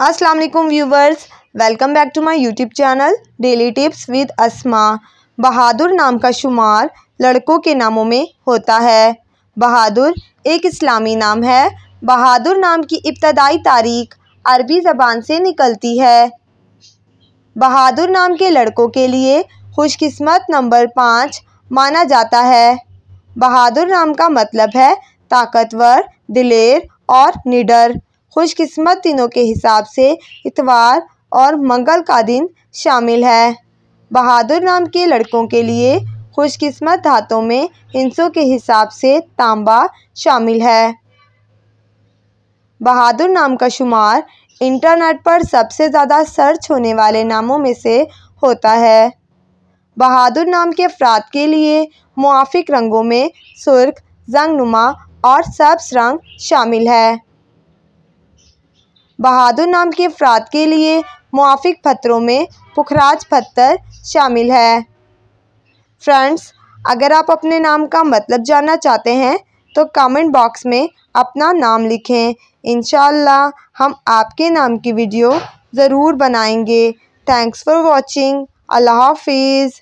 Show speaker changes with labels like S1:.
S1: अस्सलाम वालेकुम viewers, welcome back to my YouTube channel daily tips with Asma. Bahadur नाम का शुमार लड़कों के नामों में होता है। बहादुर एक इस्लामी नाम है। बहादुर नाम की इब्तदाई तारीख अरबी ज़बान से निकलती है। बहादुर नाम के लड़कों के लिए खुशकिस्मत नंबर 5 माना जाता है। बहादुर नाम का मतलब है ताकतवर, दिलेर और निडर। खुशकिस्मत दिनों के हिसाब से इतवार और मंगल का दिन शामिल है। बहादुर नाम के लड़कों के लिए खुशकिस्मत धातों में हिंसों के हिसाब से तांबा शामिल है। बहादुर नाम का शुमार इंटरनेट पर सबसे ज़्यादा सर्च होने वाले नामों में से होता है। बहादुर नाम के अफराद के लिए मुआफिक रंगों में सुर्ख, जंगनुमा और सब्ज़ रंग शामिल है। बहादुर नाम के अफराद के लिए मुआफिक पत्थरों में पुखराज पत्थर शामिल है। फ्रेंड्स, अगर आप अपने नाम का मतलब जानना चाहते हैं तो कमेंट बॉक्स में अपना नाम लिखें। इंशाअल्लाह हम आपके नाम की वीडियो ज़रूर बनाएंगे। Thanks for watching. अल्लाह हाफिज़।